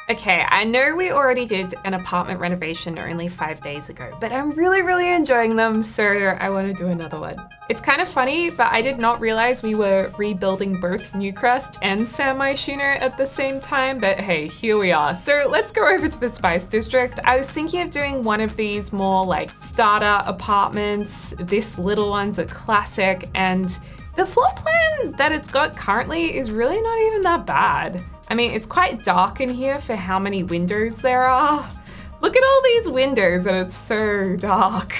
Okay, I know we already did an apartment renovation only 5 days ago, but I'm really enjoying them, so I want to do another one. It's kind of funny, but I did not realize we were rebuilding both Newcrest and San Myshuno at the same time, but hey, here we are. So let's go over to the Spice District. I was thinking of doing one of these more like starter apartments. This little one's a classic, and the floor plan that it's got currently is really not even that bad. I mean, it's quite dark in here for how many windows there are. Look at all these windows and it's so dark.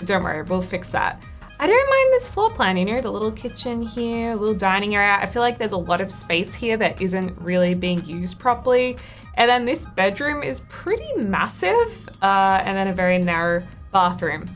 Don't worry, we'll fix that. I don't mind this floor plan, you know, the little kitchen here, a little dining area. I feel like there's a lot of space here that isn't really being used properly. And then this bedroom is pretty massive, and then a very narrow bathroom.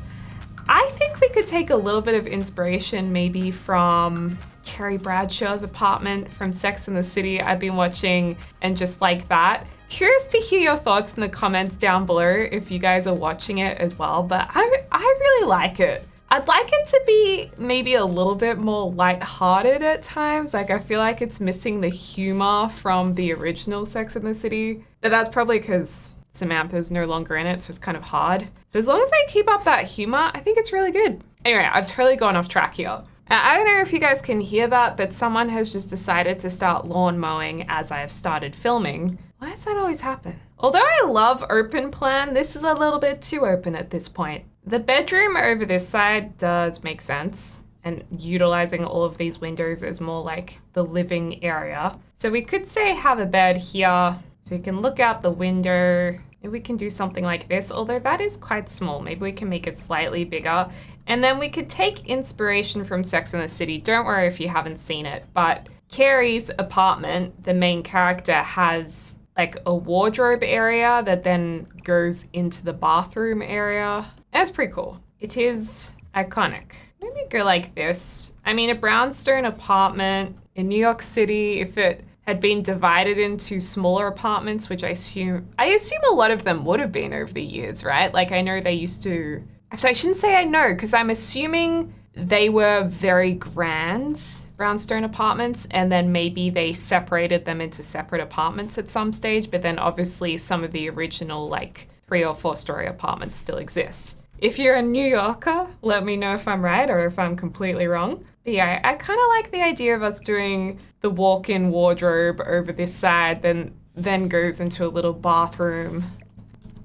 I think we could take a little bit of inspiration maybe from Carrie Bradshaw's apartment from Sex and the City I've been watching, and just like that. Curious to hear your thoughts in the comments down below if you guys are watching it as well, but I really like it. I'd like it to be maybe a little bit more lighthearted at times. Like I feel like it's missing the humor from the original Sex and the City, but that's probably because Samantha's no longer in it, so it's kind of hard. So as long as they keep up that humor, I think it's really good. Anyway, I've totally gone off track here. I don't know if you guys can hear that, but someone has just decided to start lawn mowing as I have started filming. Why does that always happen? Although I love open plan, this is a little bit too open at this point. The bedroom over this side does make sense, and utilizing all of these windows is more like the living area. So we could say have a bed here, so you can look out the window. Maybe we can do something like this, although that is quite small. Maybe we can make it slightly bigger. And then we could take inspiration from Sex and the City. Don't worry if you haven't seen it, but Carrie's apartment, the main character, has like a wardrobe area that then goes into the bathroom area. That's pretty cool. It is iconic. Maybe go like this. I mean, a brownstone apartment in New York City, if it had been divided into smaller apartments, which I assume a lot of them would have been over the years, right? Like I know they used to, actually I shouldn't say I know, because I'm assuming they were very grand brownstone apartments, and then maybe they separated them into separate apartments at some stage, but then obviously some of the original like 3 or 4 story apartments still exist. If you're a New Yorker, let me know if I'm right or if I'm completely wrong. But yeah, I kind of like the idea of us doing the walk-in wardrobe over this side, then goes into a little bathroom.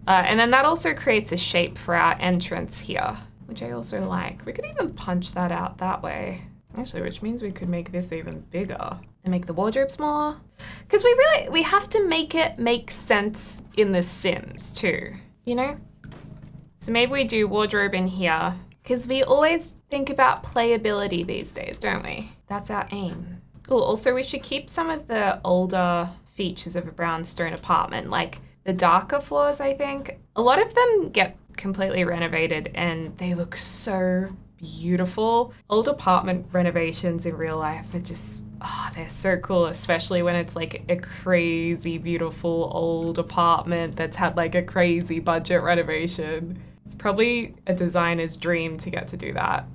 And then that also creates a shape for our entrance here, which I also like. We could even punch that out that way. Actually, which means we could make this even bigger and make the wardrobe smaller. Because we have to make it make sense in The Sims too, you know? So maybe we do wardrobe in here, because we always think about playability these days, don't we? That's our aim. Oh, also we should keep some of the older features of a brownstone apartment, like the darker floors, I think. A lot of them get completely renovated and they look so beautiful. Old apartment renovations in real life are just, they're so cool, especially when it's like a crazy beautiful old apartment that's had like a crazy budget renovation. It's probably a designer's dream to get to do that.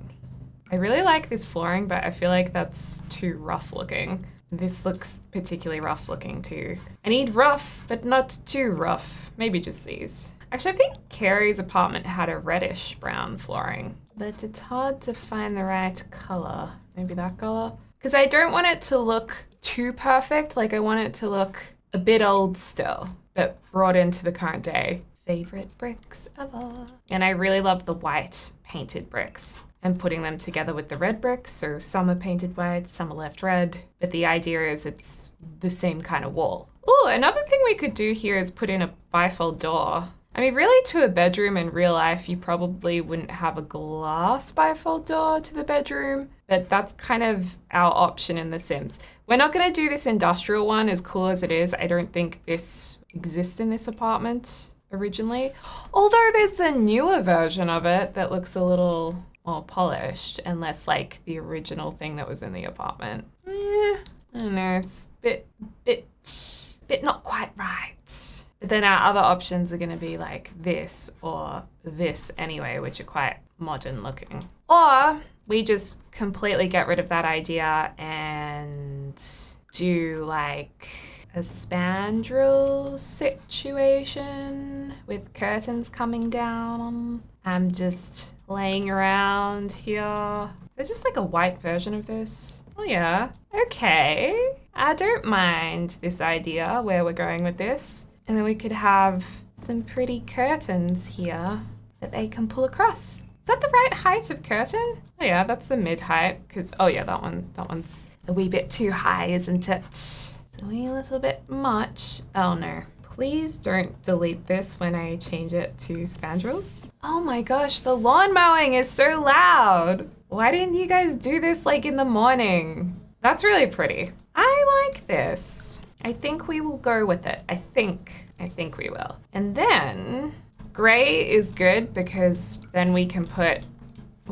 I really like this flooring, but I feel like that's too rough looking. This looks particularly rough looking too. I need rough, but not too rough. Maybe just these. Actually, I think Carrie's apartment had a reddish brown flooring, but it's hard to find the right color. Maybe that color? Because I don't want it to look too perfect. Like I want it to look a bit old still, but brought into the current day. Favorite bricks ever. And I really love the white painted bricks and putting them together with the red bricks. So some are painted white, some are left red, but the idea is it's the same kind of wall. Oh, another thing we could do here is put in a bifold door. I mean, really to a bedroom in real life, you probably wouldn't have a glass bifold door to the bedroom, but that's kind of our option in The Sims. We're not gonna do this industrial one, as cool as it is. I don't think this exists in this apartment originally, although there's a newer version of it that looks a little more polished and less like the original thing that was in the apartment. I don't know, it's a bit not quite right. But then our other options are going to be like this or this anyway, which are quite modern looking. Or we just completely get rid of that idea and do like a spandrel situation with curtains coming down. I'm just playing around here. There's just like a white version of this. Oh yeah, okay. I don't mind this idea where we're going with this. And then we could have some pretty curtains here that they can pull across. Is that the right height of curtain? Oh yeah, that's the mid height, because, oh yeah, that one's a wee bit too high, isn't it? It's a wee little bit much. Oh no. Please don't delete this when I change it to spandrels. Oh my gosh, the lawn mowing is so loud. Why didn't you guys do this like in the morning? That's really pretty. I like this. I think we will go with it. I think we will. And then gray is good because then we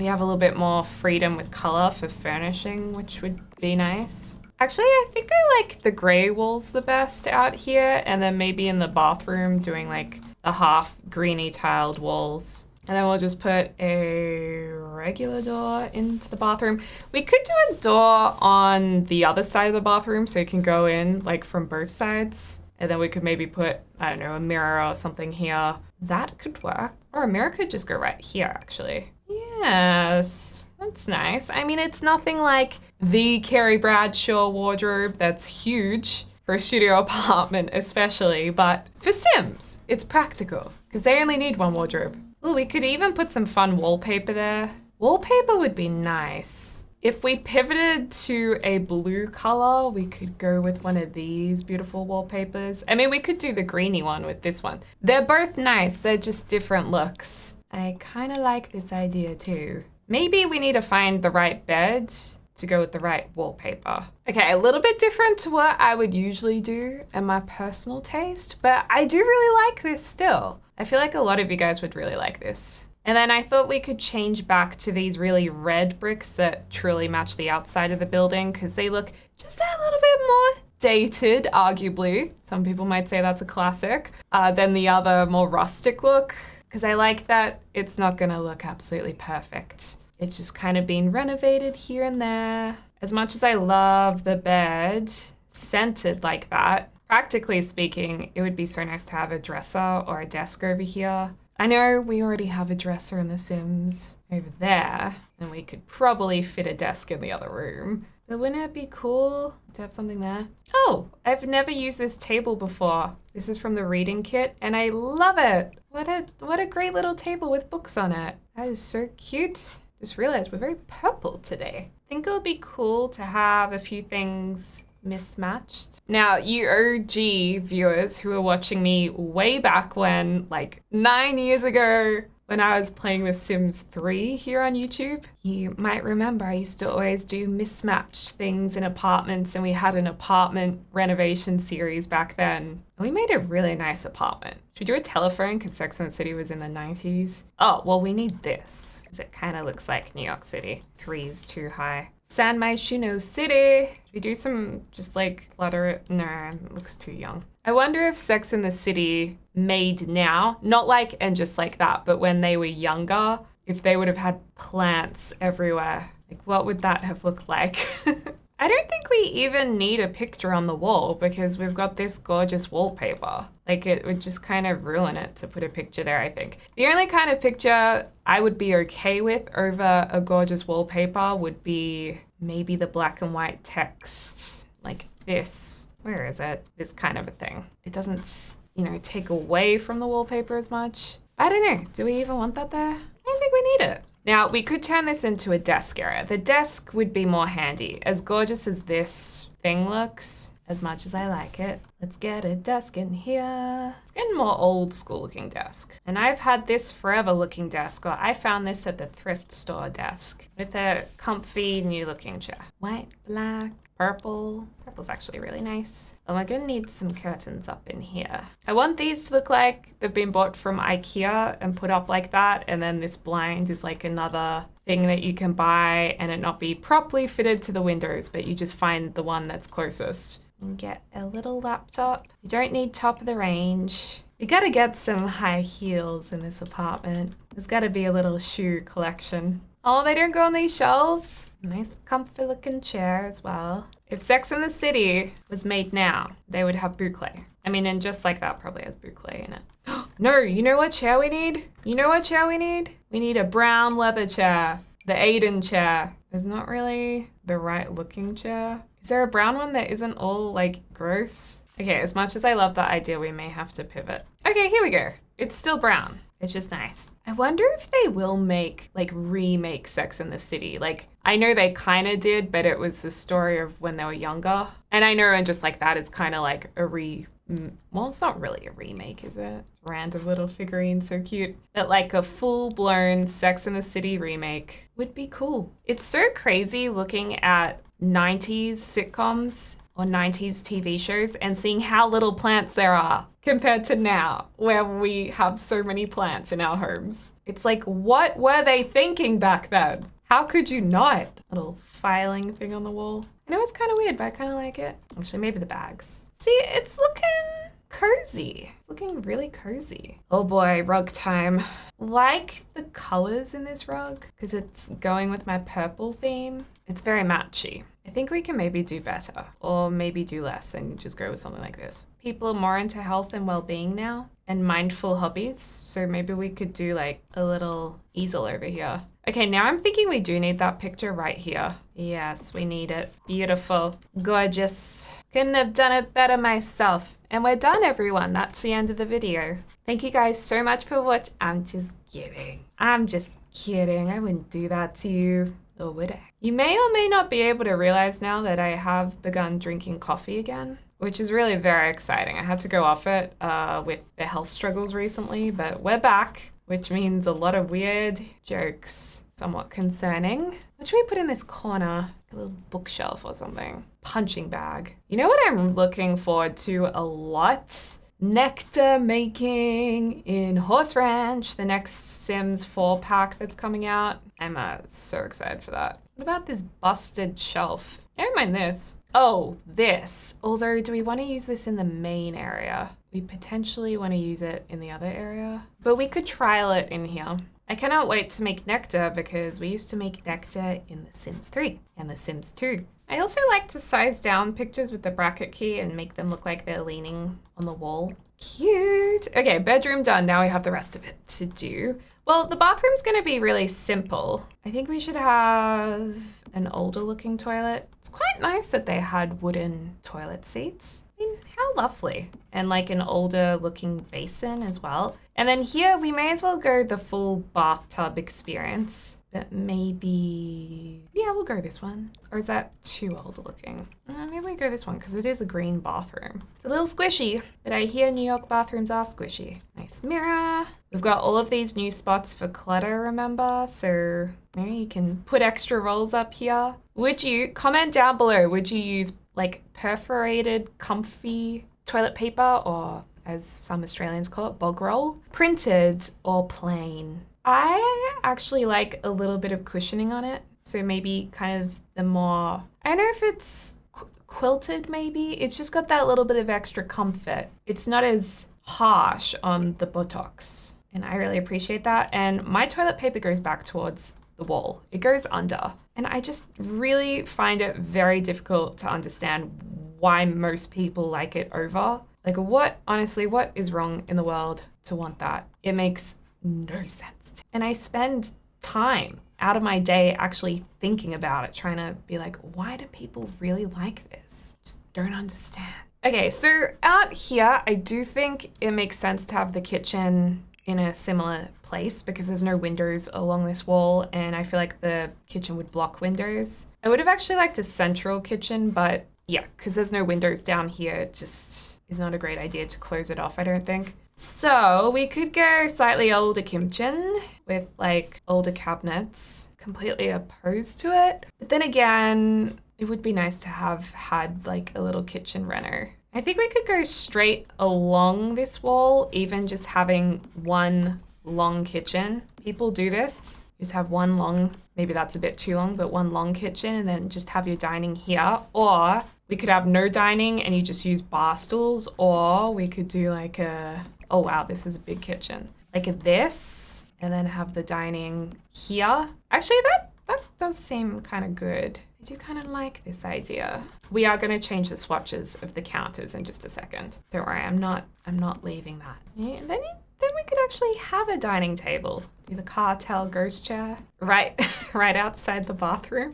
have a little bit more freedom with color for furnishing, which would be nice. Actually, I think I like the gray walls the best out here, and then maybe in the bathroom doing like the half greeny tiled walls. And then we'll just put a regular door into the bathroom. We could do a door on the other side of the bathroom so you can go in like from both sides. And then we could maybe put, I don't know, a mirror or something here. That could work. Or a mirror could just go right here, actually. Yes, that's nice. I mean, it's nothing like the Carrie Bradshaw wardrobe that's huge for a studio apartment especially, but for Sims, it's practical because they only need one wardrobe. Oh, we could even put some fun wallpaper there. Wallpaper would be nice. If we pivoted to a blue color, we could go with one of these beautiful wallpapers. I mean, we could do the greeny one with this one. They're both nice. They're just different looks. I kind of like this idea too. Maybe we need to find the right bed to go with the right wallpaper. Okay, a little bit different to what I would usually do in my personal taste, but I do really like this still. I feel like a lot of you guys would really like this. And then I thought we could change back to these really red bricks that truly match the outside of the building because they look just a little bit more dated, arguably. Some people might say that's a classic, than the other more rustic look. Because I like that it's not gonna look absolutely perfect. It's just kind of being renovated here and there. As much as I love the bed scented like that, practically speaking, it would be so nice to have a dresser or a desk over here. I know we already have a dresser in The Sims over there, and we could probably fit a desk in the other room. But wouldn't it be cool to have something there? Oh, I've never used this table before. This is from the reading kit, and I love it. What a great little table with books on it. That is so cute. Just realized we're very purple today. I think it would be cool to have a few things mismatched. Now, you OG viewers who are watching me way back when, like 9 years ago, when I was playing The Sims 3 here on YouTube, you might remember I used to always do mismatched things in apartments, and we had an apartment renovation series back then. And we made a really nice apartment. Should we do a telephone because Sex and the City was in the 90s? Oh, well, we need this because it kind of looks like New York City. 3 is too high. San Myshuno City. Should we do some, just like clutter it? No, it looks too young. I wonder if Sex and the City made now, not like and just like that, but when they were younger, if they would have had plants everywhere, like what would that have looked like? I don't think we even need a picture on the wall because we've got this gorgeous wallpaper. Like it would just kind of ruin it to put a picture there, I think. The only kind of picture I would be okay with over a gorgeous wallpaper would be maybe the black and white text, like this. Where is it? This kind of a thing. It doesn't, take away from the wallpaper as much. I don't know. Do we even want that there? I don't think we need it. Now, we could turn this into a desk area. The desk would be more handy. As gorgeous as this thing looks, as much as I like it, let's get a desk in here. It's getting more old school looking desk. And I've had this forever looking desk, or I found this at the thrift store desk with a comfy new looking chair. White, black, purple. Purple's actually really nice. Oh, we're gonna need some curtains up in here. I want these to look like they've been bought from IKEA and put up like that. And then this blind is like another thing that you can buy and it not be properly fitted to the windows, but you just find the one that's closest. And get a little laptop. You don't need top of the range. You gotta get some high heels in this apartment. There's gotta be a little shoe collection. Oh, they don't go on these shelves. Nice comfy looking chair as well. If Sex and the City was made now, they would have boucle. I mean, and just like that probably has boucle in it. No, you know what chair we need? You know what chair we need? We need a brown leather chair. The Aiden chair. It's not really the right looking chair. Is there a brown one that isn't all like gross? Okay, as much as I love that idea, we may have to pivot. Okay, here we go. It's still brown. It's just nice. I wonder if they will remake Sex and the City. Like, I know they kind of did, but it was the story of when they were younger. And I know, and just like that is kind of like well, it's not really a remake, is it? Random little figurine, so cute. But like a full-blown Sex and the City remake would be cool. It's so crazy looking at 90s sitcoms or 90s TV shows and seeing how little plants there are compared to now, where we have so many plants in our homes. It's like, what were they thinking back then? How could you not? Little filing thing on the wall. I know it's kind of weird, but I kind of like it. Actually, maybe the bags. See, it's looking cozy. It's looking really cozy. Oh boy, rug time. Like the colors in this rug, because it's going with my purple theme. It's very matchy. I think we can maybe do better, or maybe do less and just go with something like this. People are more into health and well-being now and mindful hobbies, so maybe we could do like a little easel over here. Okay, now I'm thinking we do need that picture right here. Yes, we need it. Beautiful. Gorgeous. Couldn't have done it better myself. And we're done, everyone. That's the end of the video. Thank you guys so much for watching. I'm just kidding. I'm just kidding. I wouldn't do that to you. Or would I? You may or may not be able to realize now that I have begun drinking coffee again, which is really very exciting. I had to go off it with the health struggles recently, but we're back, which means a lot of weird jokes. Somewhat concerning. What should we put in this corner? A little bookshelf or something. Punching bag. You know what I'm looking forward to a lot? Nectar making in Horse Ranch, the next Sims 4 pack that's coming out. I'm so excited for that. What about this busted shelf? I don't mind this. Oh, this. Although, do we want to use this in the main area? We potentially want to use it in the other area, but we could trial it in here. I cannot wait to make nectar because we used to make nectar in The Sims 3 and The Sims 2. I also like to size down pictures with the bracket key and make them look like they're leaning on the wall. Cute. Okay, bedroom done. Now we have the rest of it to do. Well, the bathroom's gonna be really simple. I think we should have an older looking toilet. It's quite nice that they had wooden toilet seats. I mean, how lovely. And like an older looking basin as well. And then here we may as well go the full bathtub experience. But maybe, yeah, we'll go this one. Or is that too old looking? Maybe we go this one because it is a green bathroom. It's a little squishy, but I hear New York bathrooms are squishy. Nice mirror. We've got all of these new spots for clutter, remember? So maybe you can put extra rolls up here. Would you, comment down below, would you use like perforated, comfy toilet paper, or as some Australians call it, bog roll? Printed or plain? I actually like a little bit of cushioning on it. So maybe kind of the more, I don't know if it's quilted maybe. It's just got that little bit of extra comfort. It's not as harsh on the buttocks. And I really appreciate that. And my toilet paper goes back towards the wall. It goes under. And I just really find it very difficult to understand why most people like it over. Like honestly, what is wrong in the world to want that? It makes no sense. And I spend time out of my day actually thinking about it, trying to be like, why do people really like this? Just don't understand. Okay, so out here, I do think it makes sense to have the kitchen in a similar place because there's no windows along this wall and I feel like the kitchen would block windows. I would have actually liked a central kitchen, but yeah, because there's no windows down here, it just is not a great idea to close it off, I don't think. So we could go slightly older kitchen with like older cabinets, completely opposed to it. But then again, it would be nice to have had like a little kitchen reno. I think we could go straight along this wall, even just having one long kitchen. People do this, just have one long, maybe that's a bit too long, but one long kitchen and then just have your dining here. Or we could have no dining and you just use bar stools, or we could do like a, oh wow, this is a big kitchen. Like this, and then have the dining here. Actually, that does seem kind of good. I do kind of like this idea. We are going to change the swatches of the counters in just a second. Don't worry, I'm not leaving that. Yeah, then we could actually have a dining table. Do the cartel ghost chair right outside the bathroom.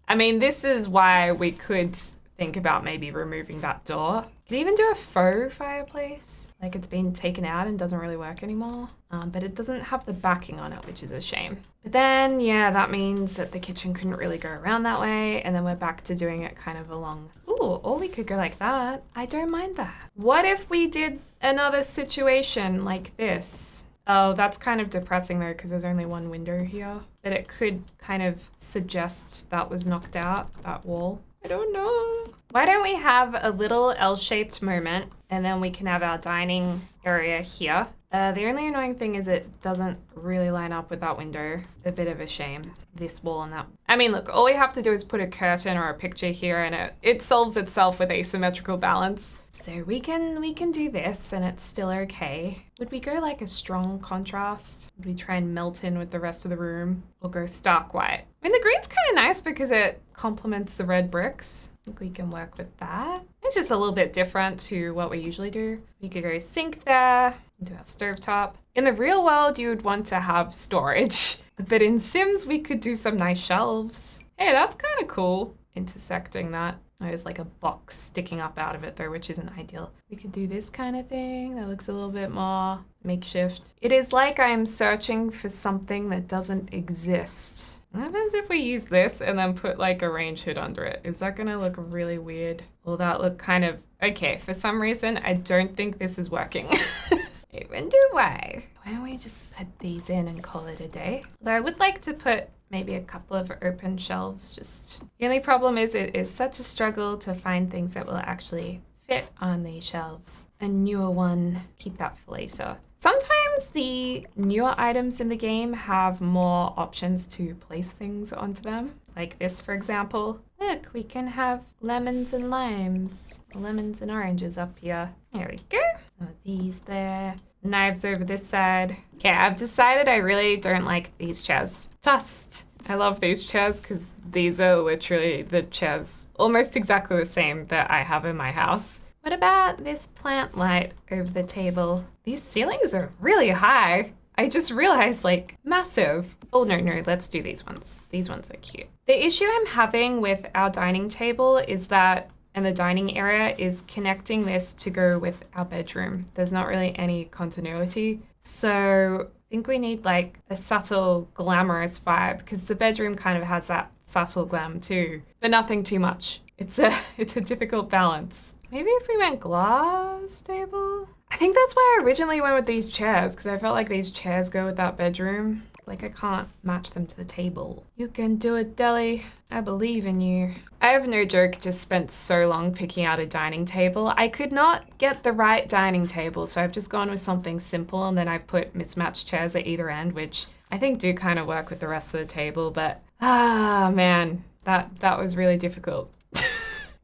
I mean, this is why we could think about maybe removing that door. Could even do a faux fireplace. Like it's been taken out and doesn't really work anymore. But it doesn't have the backing on it, which is a shame. But then, yeah, that means that the kitchen couldn't really go around that way. And then we're back to doing it kind of along. Ooh, or we could go like that. I don't mind that. What if we did another situation like this? Oh, that's kind of depressing though, because there's only one window here. But it could kind of suggest that was knocked out, that wall. I don't know. Why don't we have a little L-shaped moment and then we can have our dining area here. The only annoying thing is it doesn't really line up with that window. A bit of a shame. This wall and that. I mean, look, all we have to do is put a curtain or a picture here and it solves itself with asymmetrical balance. So we can do this and it's still okay. Would we go like a strong contrast? Would we try and melt in with the rest of the room? Or go stark white? I mean, the green's kind of nice because it complements the red bricks. I think we can work with that. It's just a little bit different to what we usually do. We could go sink there, do our stovetop. In the real world, you would want to have storage. But in Sims, we could do some nice shelves. Hey, that's kind of cool. Intersecting that. There's like a box sticking up out of it though, which isn't ideal. We could do this kind of thing that looks a little bit more makeshift. It is like I'm searching for something that doesn't exist. What happens if we use this and then put like a range hood under it? Is that gonna look really weird? Will that look kind of, okay, for some reason, I don't think this is working. I wonder why. Why don't we just put these in and call it a day? Although I would like to put maybe a couple of open shelves. Just the only problem is it is such a struggle to find things that will actually fit on these shelves. A newer one, keep that for later. Sometimes the newer items in the game have more options to place things onto them. Like this, for example. Look, we can have lemons and limes, lemons and oranges up here. There we go. Some of these there. Knives over this side. Okay, I've decided I really don't like these chairs. Just. I love these chairs because these are literally the chairs almost exactly the same that I have in my house. What about this plant light over the table? These ceilings are really high. I just realized, like, massive. Oh, no, let's do these ones. These ones are cute. The issue I'm having with our dining table is that, and the dining area, is connecting this to go with our bedroom. There's not really any continuity. So I think we need like a subtle glamorous vibe because the bedroom kind of has that subtle glam too, but nothing too much. It's a difficult balance. Maybe if we went glass table? I think that's why I originally went with these chairs because I felt like these chairs go with that bedroom. Like I can't match them to the table. You can do it, Deli. I believe in you. I have no joke just spent so long picking out a dining table. I could not get the right dining table, so I've just gone with something simple and then I've put mismatched chairs at either end, which I think do kind of work with the rest of the table, but man, that was really difficult.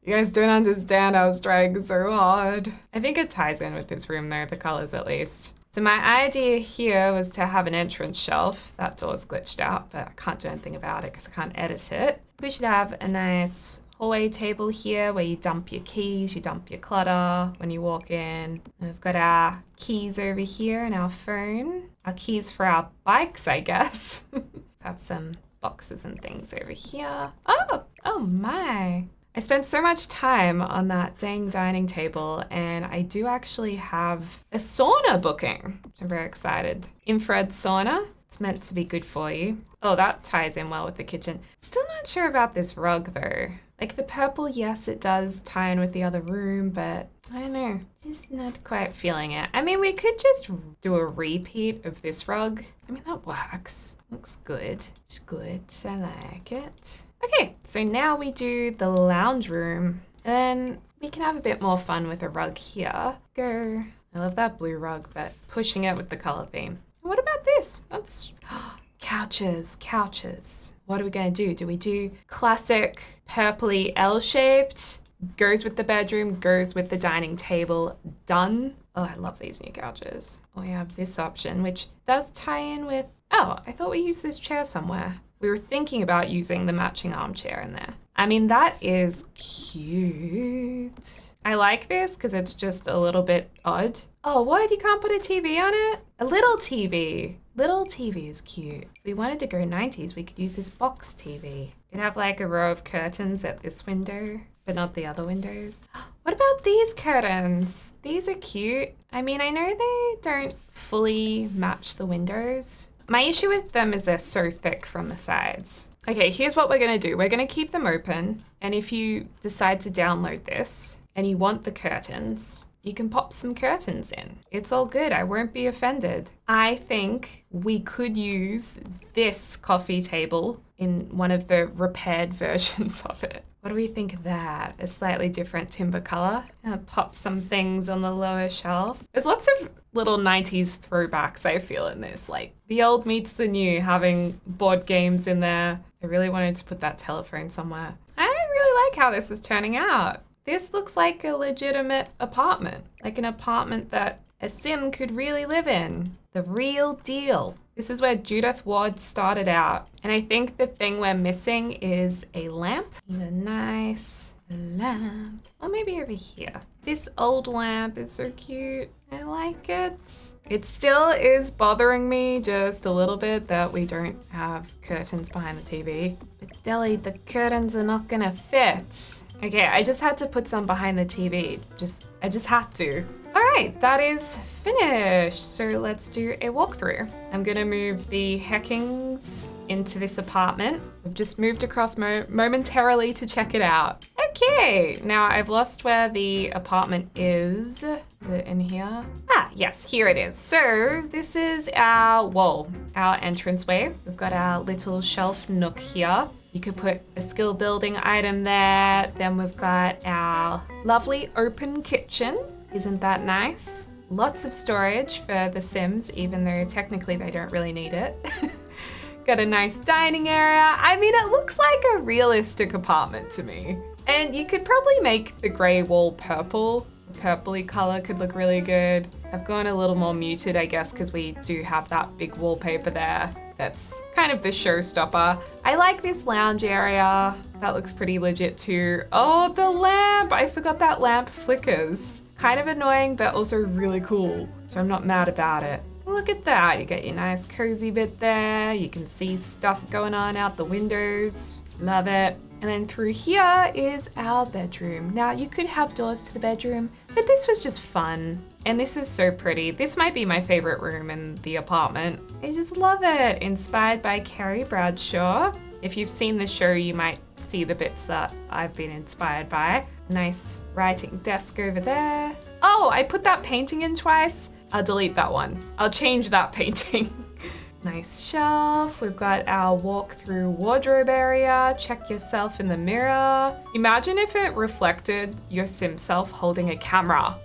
You guys don't understand, I was trying so hard. I think it ties in with this room though, the colors at least. So my idea here was to have an entrance shelf. That door's glitched out, but I can't do anything about it because I can't edit it. We should have a nice hallway table here where you dump your keys, you dump your clutter when you walk in. We've got our keys over here and our phone. Our keys for our bikes, I guess. Let's have some boxes and things over here. Oh my. I spent so much time on that dang dining table and I do actually have a sauna booking. I'm very excited. Infrared sauna. It's meant to be good for you. Oh, that ties in well with the kitchen. Still not sure about this rug though. Like the purple, yes, it does tie in with the other room, but I don't know. Just not quite feeling it. I mean, we could just do a repeat of this rug. I mean, that works. Looks good. It's good. I like it. Okay, so now we do the lounge room. And then we can have a bit more fun with a rug here. Go. I love that blue rug, but pushing it with the color theme. What about this? That's couches. What are we gonna do? Do we do classic purpley L-shaped? Goes with the bedroom, goes with the dining table, done. Oh, I love these new couches. We have this option, which does tie in with, oh, I thought we used this chair somewhere. We were thinking about using the matching armchair in there. I mean, that is cute. I like this because it's just a little bit odd. Oh, what? You can't put a TV on it? A little TV. Little TV is cute. If we wanted to go 90s, we could use this box TV. You'd have like a row of curtains at this window, but not the other windows. What about these curtains? These are cute. I mean, I know they don't fully match the windows. My issue with them is they're so thick from the sides. Okay, here's what we're gonna do. We're gonna keep them open, and if you decide to download this and you want the curtains, you can pop some curtains in. It's all good, I won't be offended. I think we could use this coffee table in one of the repaired versions of it. What do we think of that? A slightly different timber color. Pop some things on the lower shelf. There's lots of little 90s throwbacks I feel in this, like the old meets the new, having board games in there. I really wanted to put that telephone somewhere. I really like how this is turning out. This looks like a legitimate apartment, like an apartment that a sim could really live in. The real deal. This is where Judith Ward started out. And I think the thing we're missing is a lamp. Need a nice lamp. Or maybe over here. This old lamp is so cute. I like it. It still is bothering me just a little bit that we don't have curtains behind the TV. But Deli, the curtains are not gonna fit. Okay, I just had to put some behind the TV. I just had to. All right, that is finished. So let's do a walkthrough. I'm gonna move the Heckings into this apartment. I've just moved across momentarily to check it out. Okay, now I've lost where the apartment is. Is it in here? Ah, yes, here it is. So this is our wall, our entranceway. We've got our little shelf nook here. You could put a skill building item there. Then we've got our lovely open kitchen. Isn't that nice? Lots of storage for the Sims, even though technically they don't really need it. Got a nice dining area. I mean, it looks like a realistic apartment to me. And you could probably make the gray wall purple. The purpley color could look really good. I've gone a little more muted, I guess, because we do have that big wallpaper there. That's kind of the showstopper. I like this lounge area. That looks pretty legit too. Oh, the lamp! I forgot that lamp flickers. Kind of annoying, but also really cool. So I'm not mad about it. Look at that. You get your nice cozy bit there. You can see stuff going on out the windows. Love it. And then through here is our bedroom. Now you could have doors to the bedroom, but this was just fun. And this is so pretty. This might be my favorite room in the apartment. I just love it. Inspired by Carrie Bradshaw. If you've seen the show, you might see the bits that I've been inspired by. Nice writing desk over there. Oh, I put that painting in twice. I'll delete that one. I'll change that painting. Nice shelf. We've got our walk-through wardrobe area. Check yourself in the mirror. Imagine if it reflected your sim self holding a camera.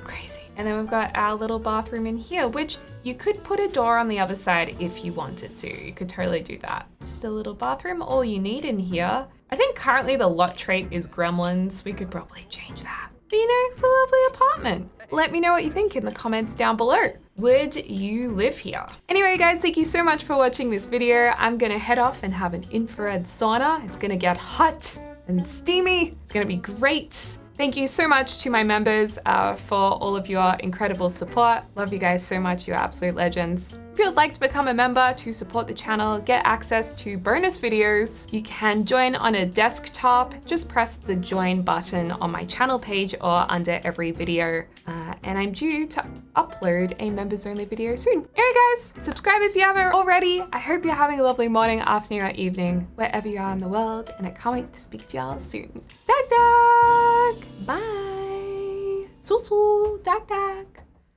Crazy. And then we've got our little bathroom in here, which you could put a door on the other side if you wanted to. You could totally do that. Just a little bathroom, all you need in here. I think currently the lot trait is gremlins. We could probably change that. But you know, it's a lovely apartment. Let me know what you think in the comments down below. Would you live here? Anyway, guys, thank you so much for watching this video. I'm gonna head off and have an infrared sauna. It's gonna get hot and steamy. It's gonna be great. Thank you so much to my members for all of your incredible support. Love you guys so much, you're absolute legends. If you'd like to become a member to support the channel, get access to bonus videos, you can join on a desktop. Just press the join button on my channel page or under every video. And I'm due to upload a members only video soon. Anyway guys, subscribe if you haven't already. I hope you're having a lovely morning, afternoon, or evening, wherever you are in the world, and I can't wait to speak to y'all soon. Dag dag! Bye! Sul sul! Dag dag!